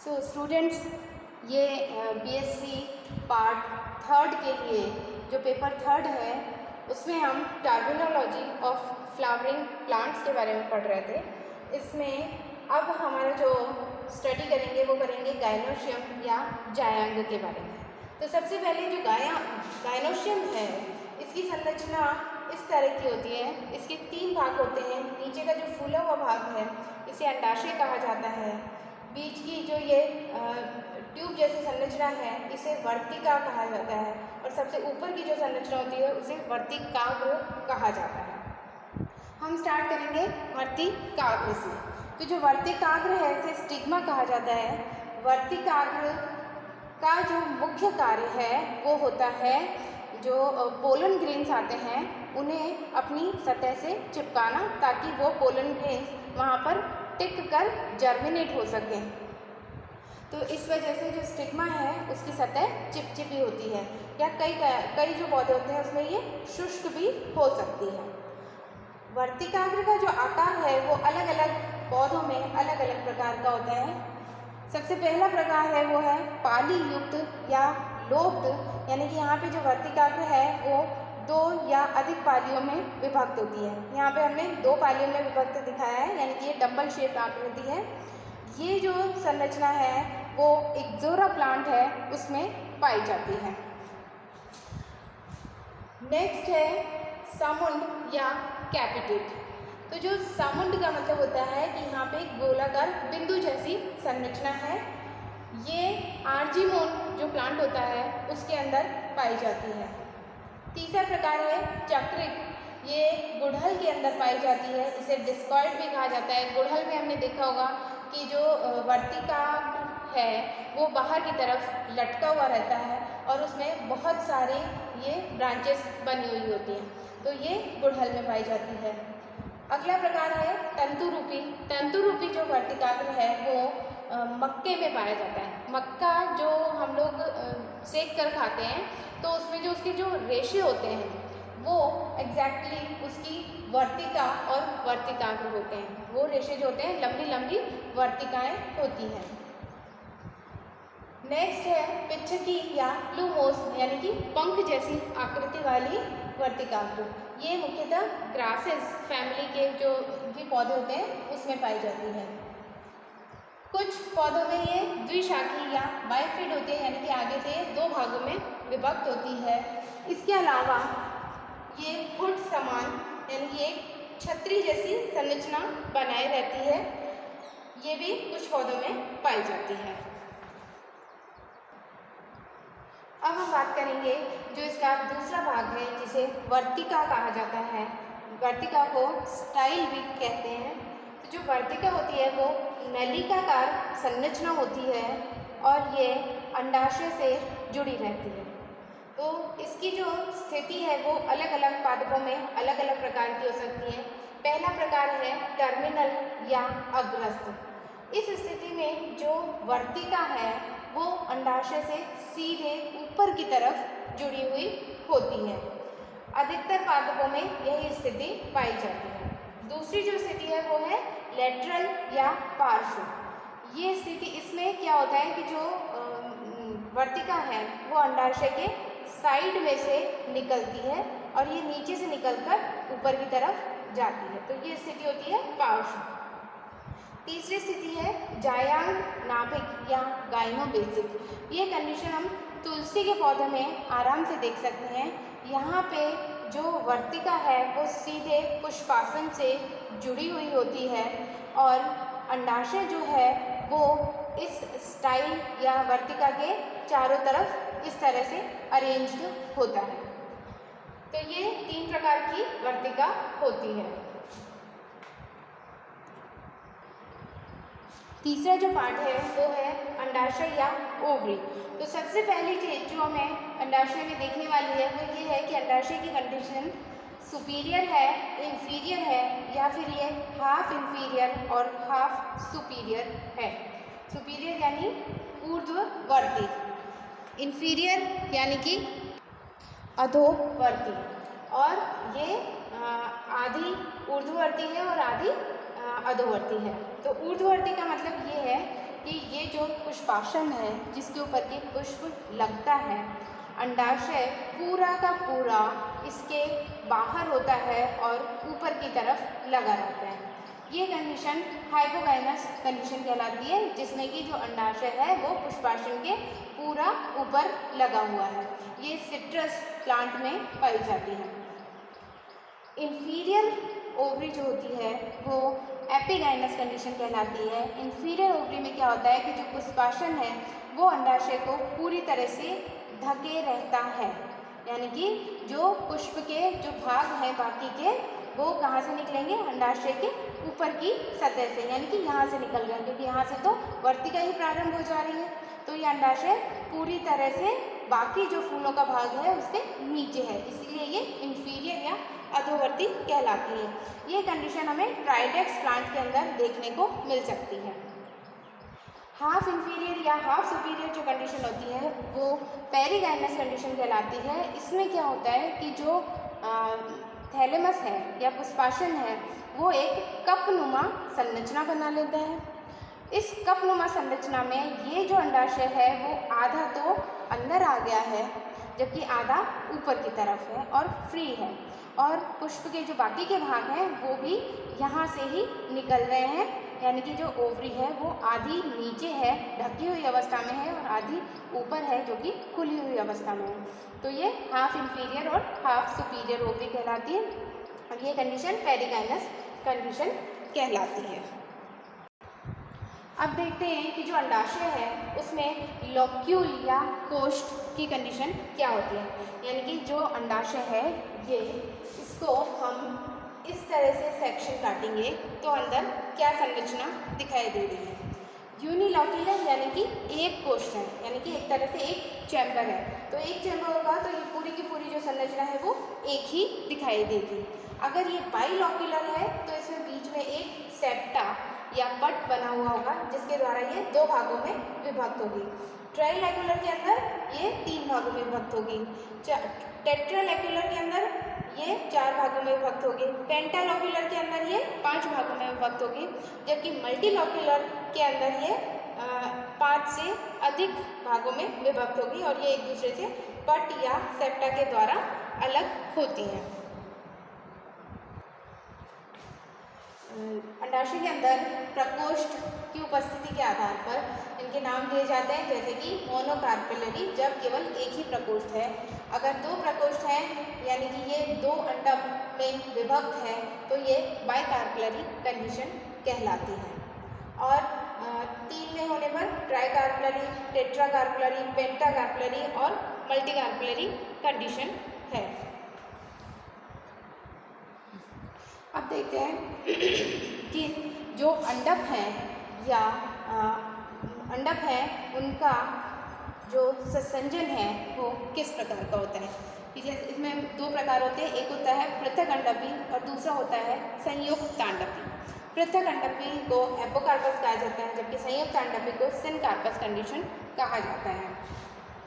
So students, ये BSc part third के लिए जो पेपर थर्ड है उसमें हम टर्मिनोलॉजी ऑफ फ्लावरिंग प्लांट्स के बारे में पढ़ रहे थे। इसमें अब हमारा जो स्टडी करेंगे वो करेंगे गायनोशियम या जायांग के बारे में। तो सबसे पहले जो गायनोशियम है इसकी संरचना इस तरह की होती है। इसके 3 भाग होते हैं। नीचे का जो फूला हुआ भाग है इसे अंडाशय कहा जाता है। बीच की जो ये ट्यूब जैसी संरचना है इसे वर्तिका कहा जाता है और सबसे ऊपर की जो संरचना होती है उसे वर्तिकाग्र कहा जाता है। हम स्टार्ट करेंगे वर्तिकाग्र से। तो जो वर्तिकाग्र है इसे स्टिग्मा कहा जाता है। वर्तिकाग्र का जो मुख्य कार्य है वो होता है जो पोलन ग्रेन्स आते हैं उन्हें अपनी सतह से चिपकाना, ताकि वो पोलन ग्रेन्स वहाँ पर टिक कर जर्मिनेट हो सके। तो इस वजह से जो स्टिग्मा है उसकी सतह चिपचिपी होती है, या कई जो पौधे होते हैं उसमें ये शुष्क भी हो सकती है। वर्तिकाग्र का जो आकार है वो अलग अलग पौधों में अलग अलग प्रकार का होता है। सबसे पहला प्रकार है वो है पाली युक्त या लोब्ध, यानी कि यहाँ पे जो वर्तिकाग्र है वो 2 या अधिक पालियों में विभक्त होती है। यहाँ पे हमने 2 पालियों में विभक्त दिखाया है, यानी कि ये डंबल शेप आकृति है। ये जो संरचना है वो इक्ज़ोरा प्लांट है उसमें पाई जाती है। नेक्स्ट है सामुंड या कैपिटेट। तो जो सामुंड का मतलब होता है कि यहाँ पे गोलाकार बिंदु जैसी संरचना है। ये आर्जीमोन जो प्लांट होता है उसके अंदर पाई जाती है। तीसरा प्रकार है चक्रिक। ये गुड़हल के अंदर पाई जाती है। इसे डिस्कॉइड भी कहा जाता है। गुड़हल में हमने देखा होगा कि जो वर्तिका है वो बाहर की तरफ लटका हुआ रहता है और उसमें बहुत सारे ये ब्रांचेस बनी हुई होती हैं। तो ये गुड़हल में पाई जाती है। अगला प्रकार है तंतुरूपी। तंतुरूपी जो वर्तिकाग्र है वो मक्के में पाया जाता है। मक्का जो हम लोग सेक कर खाते हैं तो उसमें जो उसके जो रेशे होते हैं वो एग्जैक्टली उसकी वर्तिका और वर्तिकाग्र होते हैं। वो रेशे जो होते हैं लंबी लंबी वर्तिकाएं होती हैं। नेक्स्ट है पिच्छकी या प्लूमोस, यानी कि पंख जैसी आकृति वाली वर्तिकाग्र। ये मुख्यतः ग्रासेस फैमिली के जो भी पौधे होते हैं उसमें पाई जाती है। कुछ पौधों में ये द्विशाखी या बाइफिड होती है, यानी कि आगे से 2 भागों में विभक्त होती है। इसके अलावा ये हुड समान, यानी कि एक छतरी जैसी संरचना बनाए रहती है। ये भी कुछ पौधों में पाई जाती है। अब हम बात करेंगे जो इसका दूसरा भाग है जिसे वर्तिका कहा जाता है। वर्तिका को स्टाइल भी कहते हैं। तो जो वर्तिका होती है वो नलिकाकार संरचना होती है और ये अंडाशय से जुड़ी रहती है। तो इसकी जो स्थिति है वो अलग अलग पादपों में अलग अलग प्रकार की हो सकती है। पहला प्रकार है टर्मिनल या अग्रस्थ। इस स्थिति में जो वर्तिका है वो अंडाशय से सीधे ऊपर की तरफ जुड़ी हुई होती है। अधिकतर पादपों में यही स्थिति पाई जाती है। दूसरी जो स्थिति है वो है लेटरल या पार्श्व। ये स्थिति, इसमें क्या होता है कि जो वर्तिका है वो अंडाशय के साइड में से निकलती है और ये नीचे से निकलकर ऊपर की तरफ जाती है। तो ये स्थिति होती है पार्श्व। तीसरी स्थिति है जायांग नाभिक या गाइनोबेसिक। ये कंडीशन हम तुलसी के पौधे में आराम से देख सकते हैं। यहाँ पे जो वर्तिका है वो सीधे पुष्पासन से जुड़ी हुई होती है और अंडाशय जो है वो इस स्टाइल या वर्तिका के चारों तरफ इस तरह से अरेंज्ड होता है। तो ये 3 प्रकार की वर्तिका होती है। तीसरा जो पार्ट है वो है अंडाशय या ओवरी। तो सबसे पहली चीज जो हमें अंडाशय में देखने वाली है वो ये है कि अंडाशय की कंडीशन सुपीरियर है, इंफीरियर है, या फिर ये हाफ इंफीरियर और हाफ सुपीरियर है। सुपीरियर यानी ऊर्ध्ववर्ती, इंफीरियर यानी कि अधोवर्ती, और ये आधी ऊर्ध्ववर्ती है और आधी अधोवर्ती है। तो ऊर्ध्ववर्ती का मतलब ये है कि ये जो पुष्पासन है जिसके ऊपर के पुष्प लगता है, अंडाशय पूरा का पूरा इसके बाहर होता है और ऊपर की तरफ लगा रहता है। ये कंडीशन हाइपोगाइनस कंडीशन कहलाती है, जिसमें कि जो अंडाशय है वो पुष्पासन के पूरा ऊपर लगा हुआ है। ये सिट्रस प्लांट में पाई जाती है। इंफीरियर ओवरी जो होती है वो एपिगाइनस कंडीशन कहलाती है। इंफीरियर ओवरी में क्या होता है कि जो पुष्पासन है वो अंडाशय को पूरी तरह से ढके रहता है, यानी कि जो पुष्प के जो भाग हैं बाकी के वो कहाँ से निकलेंगे, अंडाशय के ऊपर की सतह से, यानी कि यहाँ से निकल रहे हैं, क्योंकि यहाँ से तो वर्तिका ही प्रारंभ हो जा रही है। तो ये अंडाशय पूरी तरह से बाकी जो फूलों का भाग है उसके नीचे है, इसलिए ये इंफीरियर या अधोवर्ती कहलाती है। ये कंडीशन हमें ट्राइडेक्स प्लांट के अंदर देखने को मिल सकती है। हाफ इंफीरियर या हाफ सुपीरियर जो कंडीशन होती है वो पेरिगाइनस कंडीशन कहलाती है। इसमें क्या होता है कि जो थैलेमस है या पुष्पासन है वो एक कपनुमा संरचना बना लेता है। इस कपनुमा संरचना में ये जो अंडाशय है वो आधा तो अंदर आ गया है, जबकि आधा ऊपर की तरफ है और फ्री है, और पुष्प के जो बाकी के भाग हैं वो भी यहाँ से ही निकल रहे हैं, यानी कि जो ओवरी है वो आधी नीचे है ढकी हुई अवस्था में है और आधी ऊपर है जो कि खुली हुई अवस्था में है। तो ये हाफ इंफीरियर और हाफ सुपीरियर ओवरी कहलाती है और ये कंडीशन पेरिगाइनस कंडीशन कहलाती है। अब देखते हैं कि जो अंडाशय है उसमें लॉक्यूल या कोष्ठ की कंडीशन क्या होती है, यानी कि जो अंडाशय है ये इसको हम इस तरह से सेक्शन काटेंगे तो अंदर क्या संरचना दिखाई दे रही है। यूनिलॉक्यूलर यानी कि एक कोष्ठ है, यानी कि एक तरह से एक चैम्बर है, तो एक चैम्बर होगा तो ये पूरी की पूरी जो संरचना है वो एक ही दिखाई देगी। अगर ये बाइलॉक्यूलर है तो इसमें बीच में एक सेप्टा या पट बना हुआ होगा जिसके द्वारा ये दो भागों में विभक्त होगी। ट्राइलैक्यूलर के अंदर ये 3 भागों में विभक्त होगी। टेट्रालैक्यूलर के अंदर ये 4 भागों में विभक्त होगी। पेंटालॉक्यूलर के अंदर ये 5 भागों में विभक्त होगी, जबकि मल्टीलॉक्यूलर के अंदर ये 5 से अधिक भागों में विभक्त होगी और ये एक दूसरे से पट या सेप्टा के द्वारा अलग होती हैं। अंडाशय के अंदर प्रकोष्ठ की उपस्थिति के आधार पर इनके नाम दिए जाते हैं, जैसे कि मोनोकार्पेलरी जब केवल एक ही प्रकोष्ठ है। अगर 2 प्रकोष्ठ हैं यानी कि ये 2 अंडक में विभक्त है तो ये बाइकार्पेलरी कंडीशन कहलाती है। और 3 में होने पर ट्राइकार्पेलरी, टेट्राकार्पेलरी, पेंटाकार्पेलरी और मल्टीकार्पेलरी कंडीशन है। अब देखते हैं कि जो अंडक हैं या अंडक हैं उनका जो सस्संजन है वो किस प्रकार का होता है। जैसे इसमें 2 प्रकार होते हैं, एक होता है पृथक अंडपी और दूसरा होता है संयुक्त अंडपी। पृथक अंडपी को एपोकार्पस कहा जाता है, जबकि संयुक्त अंडपी को सिनकार्पस कंडीशन कहा जाता है।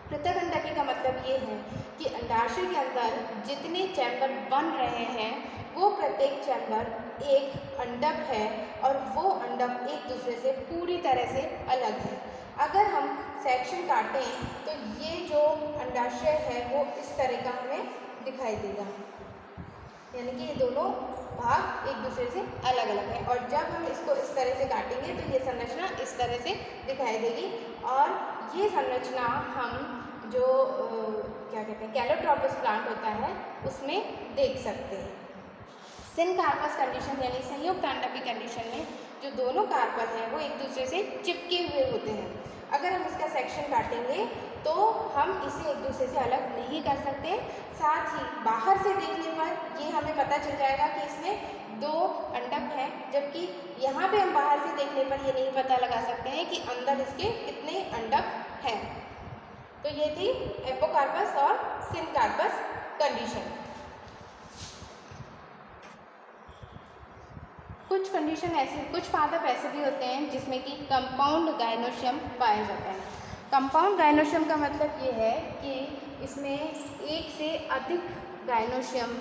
पृथक अंडपी का मतलब ये है कि अंडाशय के अंदर जितने चैम्बर बन रहे हैं वो प्रत्येक चैम्बर एक अंडक है और वो अंडक एक दूसरे से पूरी तरह से अलग है। अगर हम सेक्शन काटें तो ये जो अंडाशय है वो इस तरह का हमें दिखाई देगा, यानी कि ये दोनों भाग एक दूसरे से अलग अलग हैं। और जब हम इसको इस तरह से काटेंगे तो ये संरचना इस तरह से दिखाई देगी और ये संरचना हम जो क्या कहते हैं कैलोट्रोपस प्लांट होता है उसमें देख सकते हैं। सिनकार्पस कंडीशन यानी संयुक्त अंडपी कंडीशन में जो दोनों कार्पल हैं वो एक दूसरे से चिपके हुए होते हैं। अगर हम इसका सेक्शन काटेंगे तो हम इसे एक दूसरे से अलग नहीं कर सकते। साथ ही बाहर से देखने पर ये हमें पता चल जाएगा कि इसमें 2 अंडक हैं, जबकि यहाँ पे हम बाहर से देखने पर ये नहीं पता लगा सकते हैं कि अंदर इसके कितने अंडक हैं। तो ये थी एपोकार्पस और सिनकार्पस कंडीशन। कुछ कंडीशन ऐसे, कुछ पादप ऐसे भी होते हैं जिसमें कि कंपाउंड गायनोशियम पाया जाता है। कंपाउंड गायनोशियम का मतलब ये है कि इसमें एक से अधिक गायनोशियम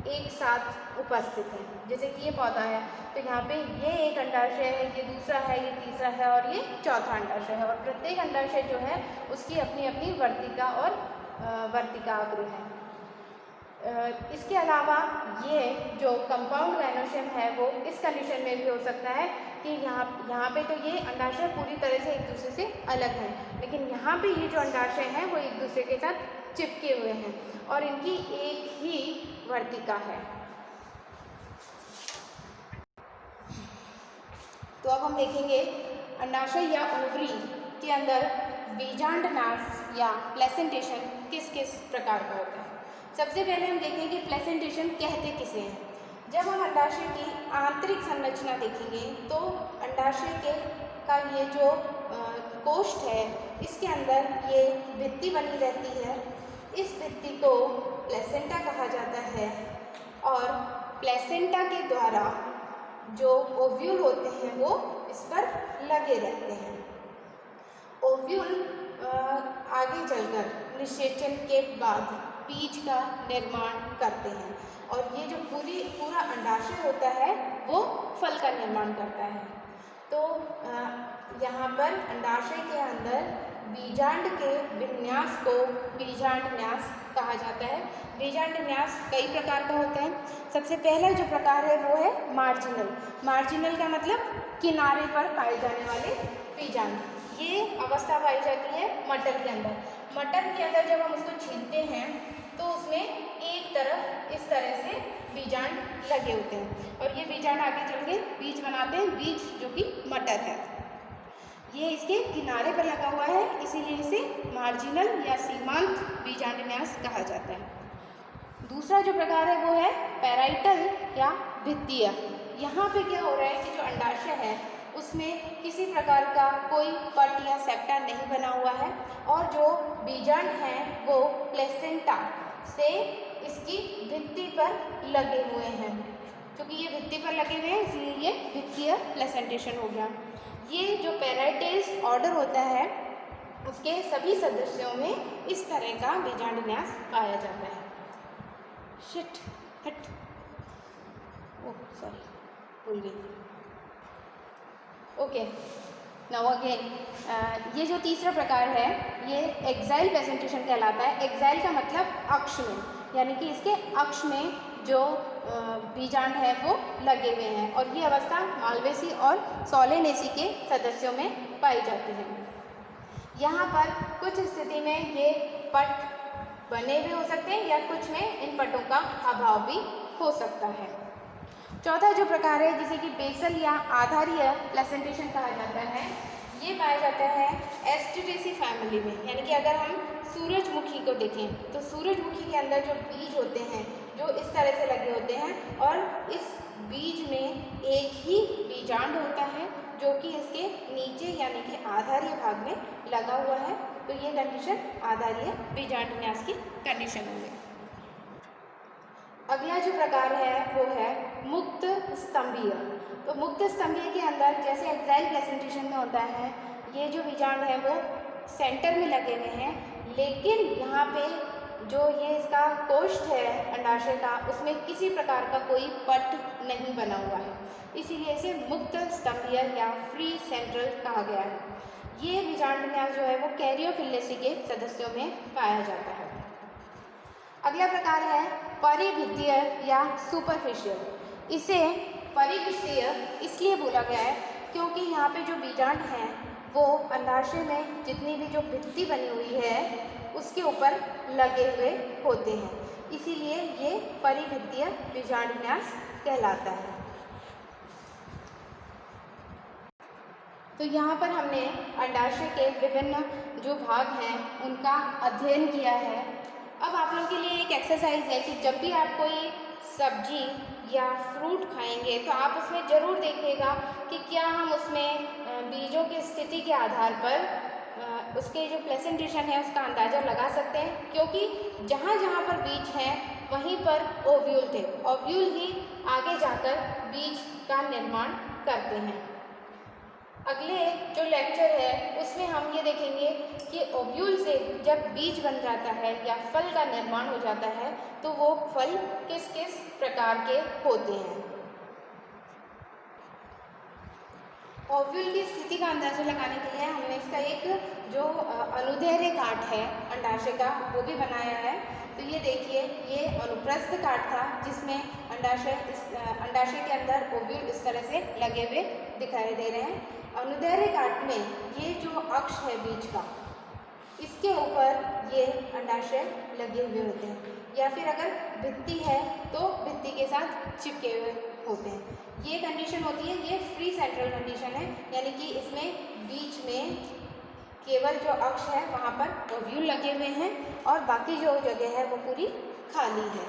एक साथ उपस्थित हैं। जैसे कि ये पौधा है तो यहाँ पे ये एक अंडाशय है, ये दूसरा है, ये तीसरा है और ये चौथा अंडाशय है। और प्रत्येक अंडाशय जो है उसकी अपनी अपनी वर्तिका और वर्तिकाग्र है। इसके अलावा ये जो कंपाउंड गायनोशियम है वो इस कंडीशन में भी हो सकता है कि यहाँ पे तो ये अंडाशय पूरी तरह से एक दूसरे से अलग हैं, लेकिन यहाँ पे ये जो अंडाशय हैं वो एक दूसरे के साथ चिपके हुए हैं और इनकी एक ही वर्तिका है। तो अब हम देखेंगे अंडाशय या ओवरी के अंदर बीजांड नास या प्लेसेंटेशन किस किस प्रकार का होता है। सबसे पहले हम देखेंगे कि प्लेसेंटेशन कहते किसे हैं। जब हम अंडाशय की आंतरिक संरचना देखेंगे तो अंडाशय का ये जो कोष्ठ है इसके अंदर ये भित्ति बनी रहती है। इस भित्ति को प्लेसेंटा कहा जाता है और प्लेसेंटा के द्वारा जो ओव्यूल होते हैं वो इस पर लगे रहते हैं। ओव्यूल आगे चलकर निषेचन के बाद बीज का निर्माण करते हैं और ये जो पूरा अंडाशय होता है वो फल का निर्माण करता है। तो यहाँ पर अंडाशय के अंदर बीजांड के विन्यास को बीजांड न्यास कहा जाता है। बीजांड न्यास कई प्रकार का होता है। सबसे पहला जो प्रकार है वो है मार्जिनल। मार्जिनल का मतलब किनारे पर पाए जाने वाले बीजांड। ये अवस्था पाई जाती है मटर के अंदर। मटर के अंदर जब हम उसको छीलते हैं तो उसमें एक तरफ इस तरह से बीजांड लगे होते हैं और ये बीजांड आगे चल के बीज बनाते हैं, बीज जो कि मटर है। ये इसके किनारे पर लगा हुआ है, इसीलिए इसे मार्जिनल या सीमांत बीजांडन्यास कहा जाता है। दूसरा जो प्रकार है वो है पैराइटल या भित्तीय। यहाँ पे क्या हो रहा है कि जो अंडाशय है उसमें किसी प्रकार का कोई पट या सेप्टा नहीं बना हुआ है और जो बीजांड हैं वो प्लेसेंटा से इसकी भित्ति पर लगे हुए हैं। क्योंकि ये भित्ति पर लगे हुए हैं इसलिए ये भित्तीय प्लेसेंटेशन हो गया। ये जो पैराइटेस ऑर्डर होता है उसके सभी सदस्यों में इस तरह का बीजांडन्यास पाया जाता है। शिट हट ओह सॉरी भूल गई। ओके नाउ अगेन ये जो तीसरा प्रकार है ये एक्साइल प्रेजेंटेशन कहलाता है। एक्साइल का मतलब अक्ष में, यानी कि इसके अक्ष में जो बीजांड है वो लगे हुए हैं और ये अवस्था मालवेसी और सोलेनेसी के सदस्यों में पाई जाती है। यहाँ पर कुछ स्थिति में ये पट बने हुए हो सकते हैं या कुछ में इन पटों का अभाव भी हो सकता है। चौथा जो प्रकार है जिसे कि बेसल या आधारीय प्लेसेंटेशन कहा जाता है, ये पाया जाता है एस्टेरेसी फैमिली में। यानी कि अगर हम सूरजमुखी को देखें तो सूरजमुखी के अंदर जो बीज होते हैं जो इस तरह से लगे होते हैं और इस बीज में एक ही बीजांड होता है जो कि इसके नीचे यानी कि आधारीय भाग में लगा हुआ है। तो ये कंडीशन आधारीय बीजांडन्यास की कंडीशन हो गई। अगला जो प्रकार है वो है मुक्त स्तंभीय। तो मुक्त स्तंभीय के अंदर जैसे एक्साइल प्लेसेंटेशन में होता है ये जो बीजांड है वो सेंटर में लगे हुए हैं, लेकिन यहाँ पे जो ये इसका कोष्ठ है अंडाशय का उसमें किसी प्रकार का कोई पट नहीं बना हुआ है, इसीलिए इसे मुक्त स्तंभीय या फ्री सेंट्रल कहा गया है। ये बीजांडन्यास जो है वो कैरियोफिलेसी के सदस्यों में पाया जाता है। अगला प्रकार है परिभित्तीय या सुपरफिशियल। इसे परिभित्तीय इसलिए बोला गया है क्योंकि यहाँ पे जो बीजांड हैं वो अंडाशय में जितनी भी जो भित्ति बनी हुई है उसके ऊपर लगे हुए होते हैं, इसीलिए ये परिभित्तीय बीजांडन्यास कहलाता है। तो यहाँ पर हमने अंडाशय के विभिन्न जो भाग हैं उनका अध्ययन किया है। अब आप लोगों के लिए एक एक्सरसाइज है कि जब भी आप कोई सब्जी या फ्रूट खाएंगे तो आप उसमें ज़रूर देखिएगा कि क्या हम उसमें बीजों की स्थिति के आधार पर उसके जो प्लेसेंटेशन है उसका अंदाज़ा लगा सकते हैं, क्योंकि जहाँ जहाँ पर बीज हैं वहीं पर ओव्यूल थे। ओव्यूल ही आगे जाकर बीज का निर्माण करते हैं। अगले जो लेक्चर है उसमें हम ये देखेंगे कि ओव्यूल से जब बीज बन जाता है या फल का निर्माण हो जाता है तो वो फल किस किस प्रकार के होते हैं। ओव्यूल की स्थिति का अंदाजा लगाने के लिए हमने इसका एक जो अनुदैर्घ्य काट है अंडाशय का वो भी बनाया है। तो ये देखिए, ये अनुप्रस्थ काट था जिसमें अंडाशय के अंदर ओव्यूल इस तरह से लगे हुए दिखाई दे रहे हैं। अनुदैर्घ्य काट में ये जो अक्ष है बीज का, इसके ऊपर ये अंडाशय लगे हुए होते हैं, या फिर अगर भित्ति है तो भित्ति के साथ चिपके हुए होते हैं। ये कंडीशन होती है, ये फ्री सेंट्रल कंडीशन है, यानी कि इसमें बीच में केवल जो अक्ष है वहाँ पर ओव्यूल लगे हुए हैं और बाकी जो जगह है वो पूरी खाली है।